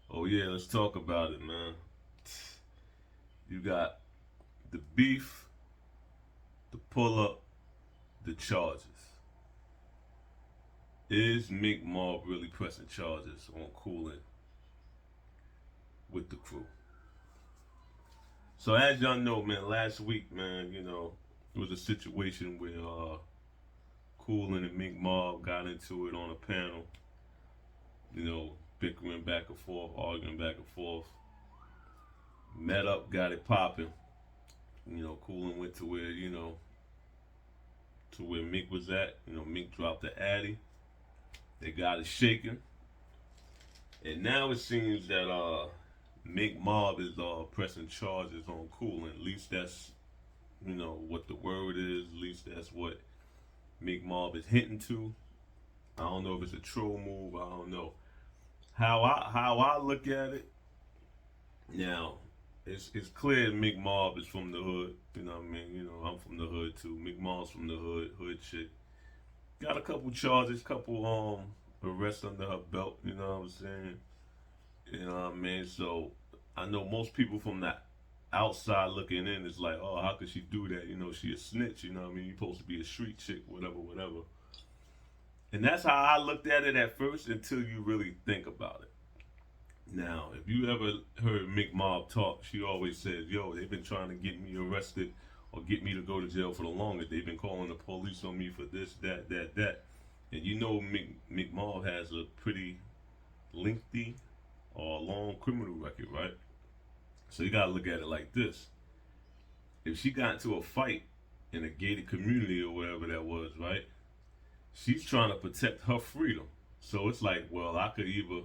Oh yeah, let's talk about it, man. You got the beef, the pull up, the charges. Is Mick Mob really pressing charges on Cooling with the crew? So as y'all know, man, last week, man, it was a situation where Cooling and Mick Mob got into it on a panel, bickering back and forth, arguing back and forth. Met up, got it popping. Cooling went to where, to where Mick was at. Mick dropped the Addy. They got it shaking. And now it seems that Mick Mob is pressing charges on Cooling. At least that's, what the word is. At least that's what Mick Mob is hinting to. I don't know if it's a troll move. I don't know. How I look at it now, it's clear Mick Mob is from the hood. You know what I mean? I'm from the hood too. Mick Mob's from the hood shit. Got a couple charges, couple arrests under her belt. You know what I'm saying? You know what I mean? So I know most people from the outside looking in is like, oh, how could she do that? She a snitch. You know what I mean? You supposed to be a street chick, whatever, whatever. And that's how I looked at it at first until you really think about it. Now, if you ever heard Mick Mob talk, she always says, yo, they've been trying to get me arrested or get me to go to jail for the longest. They've been calling the police on me for this, that. And Mick Mob has a pretty lengthy or long criminal record, right? So you gotta look at it like this. If she got into a fight in a gated community or whatever that was, right? She's trying to protect her freedom. So it's like, well, I could either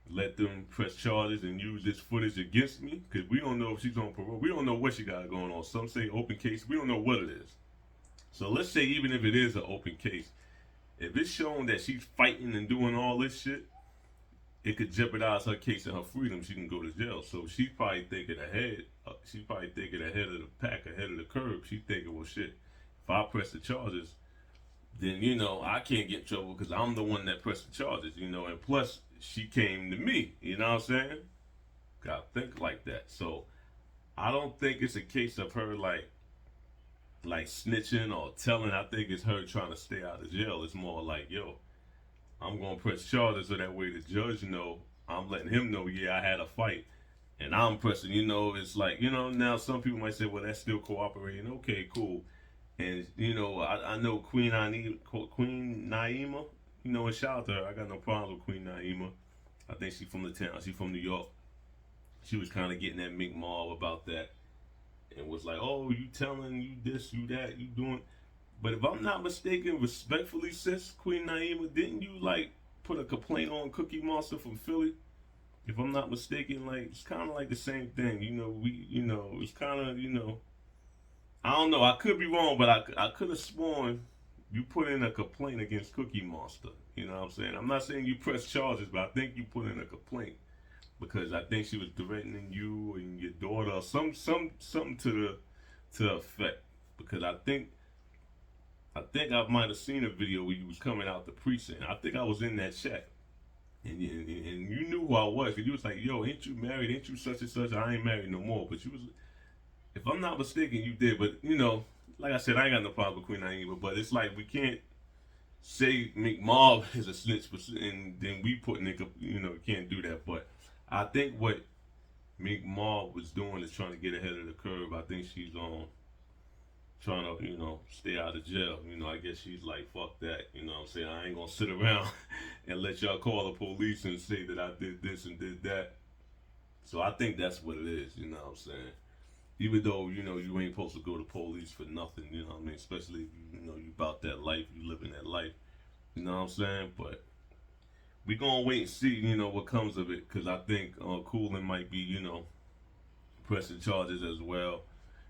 let them press charges and use this footage against me, because we don't know if she's on parole. We don't know what she got going on. Some say open case. We don't know what it is. So let's say even if it is an open case, if it's shown that she's fighting and doing all this shit, it could jeopardize her case and her freedom. She can go to jail. So she's probably thinking ahead. She's probably thinking ahead of the pack, ahead of the curve. She's thinking, well, shit, if I press the charges, then, I can't get in trouble because I'm the one that pressed the charges, and plus, she came to me, you know what I'm saying? Gotta think like that. So, I don't think it's a case of her, like snitching or telling. I think it's her trying to stay out of jail. It's more like, yo, I'm gonna press charges so that way the judge know, I'm letting him know, yeah, I had a fight. And I'm pressing, it's like, now some people might say, well, that's still cooperating. Okay, cool. And I know Queen Naima, and shout out to her. I got no problems with Queen Naima. I think she's from the town. She's from New York. She was kind of getting at Mick Mob about that, and was like, "Oh, you telling you this, you that, you doing." But if I'm not mistaken, respectfully, sis, Queen Naima, didn't you like put a complaint on Cookie Monster from Philly? If I'm not mistaken, like it's kind of like the same thing. It's kind of I don't know. I could be wrong, but I could have sworn you put in a complaint against Cookie Monster. You know what I'm saying? I'm not saying you press charges, but I think you put in a complaint because I think she was threatening you and your daughter, or something to the effect. Because I might have seen a video where you was coming out the precinct. I think I was in that chat. And you knew who I was. And you was like, yo, ain't you married? Ain't you such and such? I ain't married no more. But you was, if I'm not mistaken, you did. But, like I said, I ain't got no problem with Queen Naima. But it's like we can't say Mick Mob is a snitch and then we put Nick up, can't do that. But I think what Mick Mob was doing is trying to get ahead of the curve. I think she's trying to, stay out of jail. I guess she's like, fuck that. What I'm saying? I ain't gonna sit around and let y'all call the police and say that I did this and did that. So I think that's what it is, what I'm saying? Even though, you ain't supposed to go to police for nothing, what I mean? Especially if you about that life, you living that life. You know what I'm saying? But we gonna wait and see, what comes of it. Cause I think Coolin might be, pressing charges as well.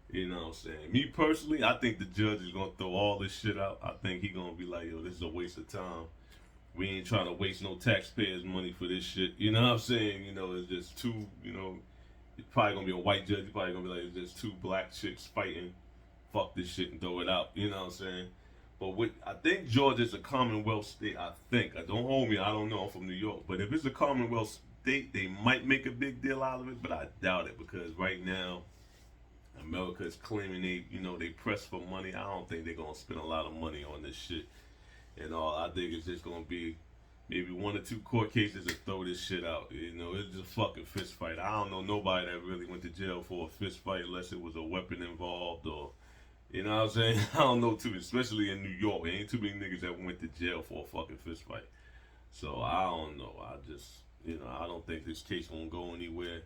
You know what I'm saying? Me personally, I think the judge is gonna throw all this shit out. I think he gonna be like, yo, this is a waste of time. We ain't trying to waste no taxpayers' money for this shit. You know what I'm saying? It's just too, it's probably gonna be a white judge. He's probably gonna be like, it's just two black chicks fighting. Fuck this shit and throw it out. You know what I'm saying? But I think Georgia's a Commonwealth state. I think. Don't hold me. I don't know. I'm from New York. But if it's a Commonwealth they might make a big deal out of it, but I doubt it because right now America is claiming they press for money. I don't think they're gonna spend a lot of money on this shit and all. I think it's just gonna be maybe 1 or 2 court cases to throw this shit out. It's just a fucking fist fight. I don't know nobody that really went to jail for a fist fight unless it was a weapon involved or, you know what I'm saying? I don't know too, especially in New York. There ain't too many niggas that went to jail for a fucking fist fight. So I don't know. I don't think this case gonna go anywhere.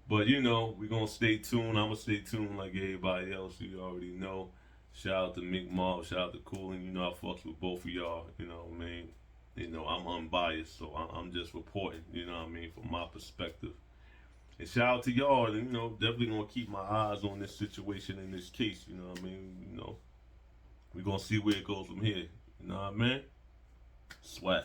But we gonna stay tuned. I'ma stay tuned like everybody else. You already know. Shout out to Mick Mob, shout out to Coolin. I fucks with both of y'all. You know what I mean? I'm unbiased, so I'm just reporting, from my perspective. And shout out to y'all, and, definitely gonna keep my eyes on this situation in this case, you know what I mean? We're gonna see where it goes from here. You know what I mean? Swag.